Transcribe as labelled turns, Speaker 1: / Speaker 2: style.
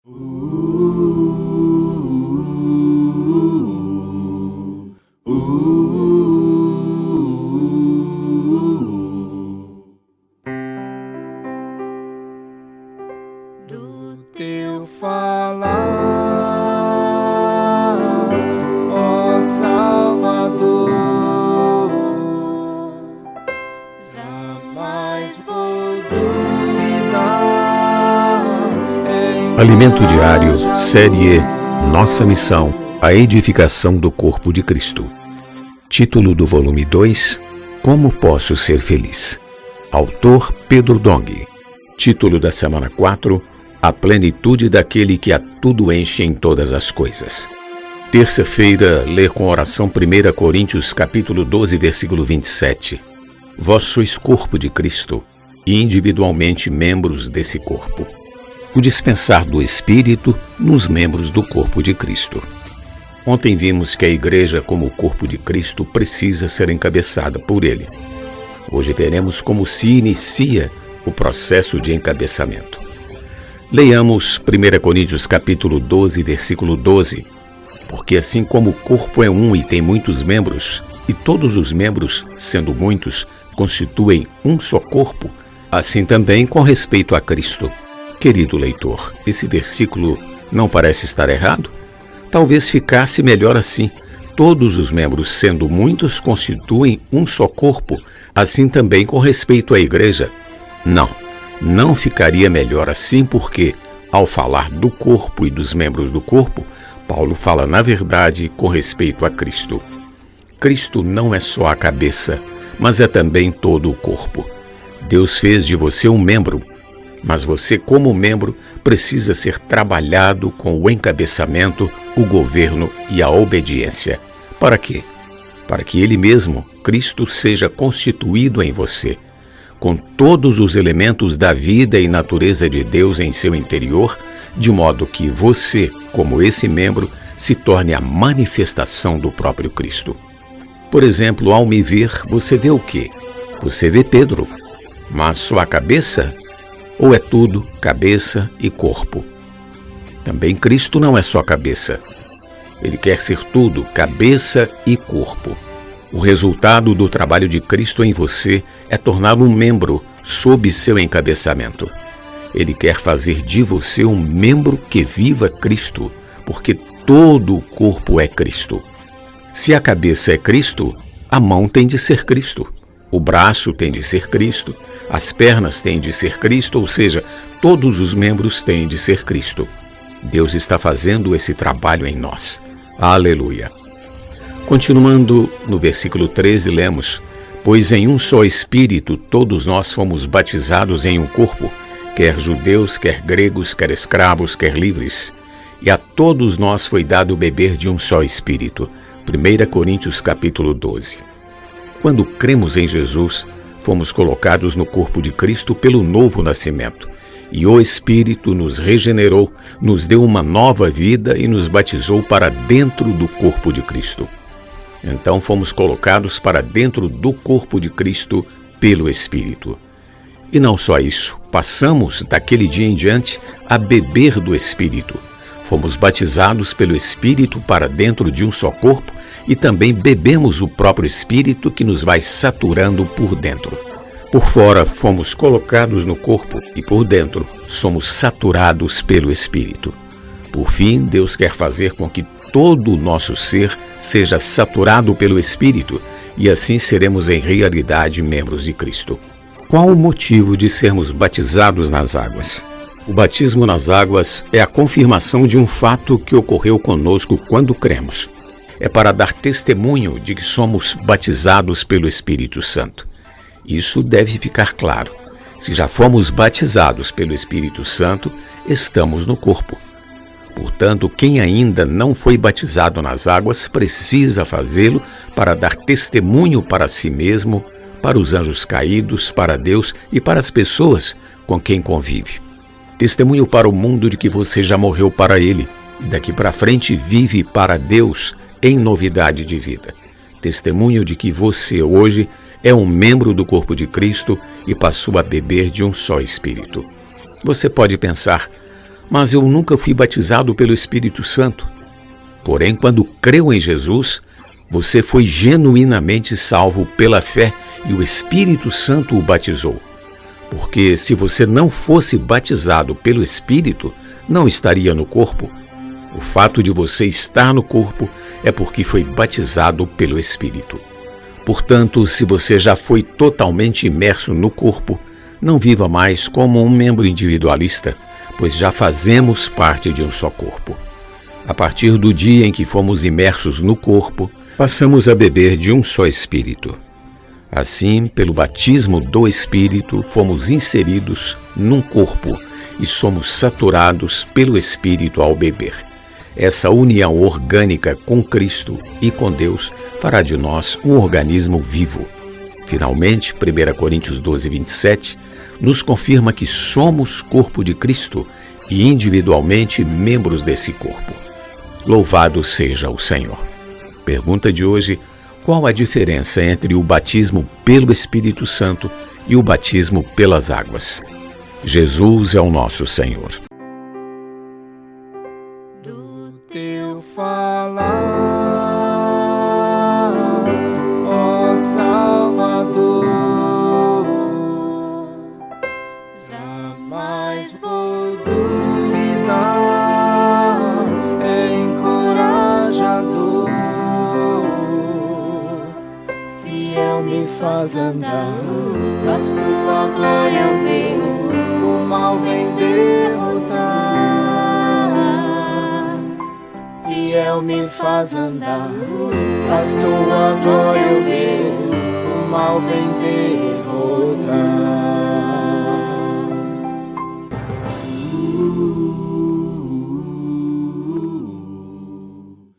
Speaker 1: Do teu falar, ó Salvador, jamais vou duvidar.
Speaker 2: Alimento Diário, série E, Nossa Missão, a edificação do corpo de Cristo. Título do volume 2, Como Posso Ser Feliz? Autor Pedro Dong. Título da semana 4, A Plenitude daquele que a tudo enche em todas as coisas. Terça-feira, ler com oração 1 Coríntios capítulo 12, versículo 27. Vós sois corpo de Cristo, e individualmente membros desse corpo. O dispensar do Espírito nos membros do corpo de Cristo. Ontem vimos que a igreja, como o corpo de Cristo, precisa ser encabeçada por ele. Hoje veremos como se inicia o processo de encabeçamento. Leiamos 1 Coríntios capítulo 12, versículo 12. Porque assim como o corpo é um e tem muitos membros, e todos os membros, sendo muitos, constituem um só corpo, assim também com respeito a Cristo. Querido leitor, esse versículo não parece estar errado? Talvez ficasse melhor assim. Todos os membros, sendo muitos, constituem um só corpo, assim também com respeito à igreja. Não ficaria melhor assim porque, ao falar do corpo e dos membros do corpo, Paulo fala, na verdade, com respeito a Cristo. Cristo não é só a cabeça, mas é também todo o corpo. Deus fez de você um membro, mas você, como membro, precisa ser trabalhado com o encabeçamento, o governo e a obediência. Para quê? Para que Ele mesmo, Cristo, seja constituído em você, com todos os elementos da vida e natureza de Deus em seu interior, de modo que você, como esse membro, se torne a manifestação do próprio Cristo. Por exemplo, ao me ver, você vê o quê? Você vê Pedro, mas só a cabeça? Ou é tudo cabeça e corpo? Também Cristo não é só cabeça. Ele quer ser tudo, cabeça e corpo. O resultado do trabalho de Cristo em você é torná-lo um membro sob seu encabeçamento. Ele quer fazer de você um membro que viva Cristo, porque todo o corpo é Cristo. Se a cabeça é Cristo, a mão tem de ser Cristo. O braço tem de ser Cristo, as pernas têm de ser Cristo, ou seja, todos os membros têm de ser Cristo. Deus está fazendo esse trabalho em nós. Aleluia! Continuando no versículo 13, lemos: Pois em um só Espírito todos nós fomos batizados em um corpo, quer judeus, quer gregos, quer escravos, quer livres, e a todos nós foi dado beber de um só Espírito. 1 Coríntios capítulo 12. Quando cremos em Jesus, fomos colocados no corpo de Cristo pelo novo nascimento. E o Espírito nos regenerou, nos deu uma nova vida e nos batizou para dentro do corpo de Cristo. Então fomos colocados para dentro do corpo de Cristo pelo Espírito. E não só isso, passamos daquele dia em diante a beber do Espírito. Fomos batizados pelo Espírito para dentro de um só corpo e também bebemos o próprio Espírito que nos vai saturando por dentro. Por fora fomos colocados no corpo e por dentro somos saturados pelo Espírito. Por fim, Deus quer fazer com que todo o nosso ser seja saturado pelo Espírito e assim seremos em realidade membros de Cristo. Qual o motivo de sermos batizados nas águas? O batismo nas águas é a confirmação de um fato que ocorreu conosco quando cremos. É para dar testemunho de que somos batizados pelo Espírito Santo. Isso deve ficar claro. Se já fomos batizados pelo Espírito Santo, estamos no corpo. Portanto, quem ainda não foi batizado nas águas precisa fazê-lo para dar testemunho para si mesmo, para os anjos caídos, para Deus e para as pessoas com quem convive. Testemunho para o mundo de que você já morreu para Ele e daqui para frente vive para Deus em novidade de vida. Testemunho de que você hoje é um membro do corpo de Cristo e passou a beber de um só Espírito. Você pode pensar, Mas eu nunca fui batizado pelo Espírito Santo. Porém, quando creu em Jesus, você foi genuinamente salvo pela fé e o Espírito Santo o batizou. Porque se você não fosse batizado pelo Espírito, não estaria no corpo. O fato de você estar no corpo é porque foi batizado pelo Espírito. Portanto, se você já foi totalmente imerso no corpo, não viva mais como um membro individualista, pois já fazemos parte de um só corpo. A partir do dia em que fomos imersos no corpo, passamos a beber de um só Espírito. Assim, pelo batismo do Espírito, fomos inseridos num corpo e somos saturados pelo Espírito ao beber. Essa união orgânica com Cristo e com Deus fará de nós um organismo vivo. Finalmente, 1 Coríntios 12, 27, nos confirma que somos corpo de Cristo e individualmente membros desse corpo. Louvado seja o Senhor. Pergunta de hoje: qual a diferença entre o batismo pelo Espírito Santo e o batismo pelas águas? Jesus é o nosso Senhor.
Speaker 1: Do teu falar, ó Salvador, jamais vou duvidar, é encorajador, fiel me faz andar, faz tua glória eu ver, o mal vem derrotar. Fiel me faz andar, faz tua glória eu ver, o mal vem derrotar.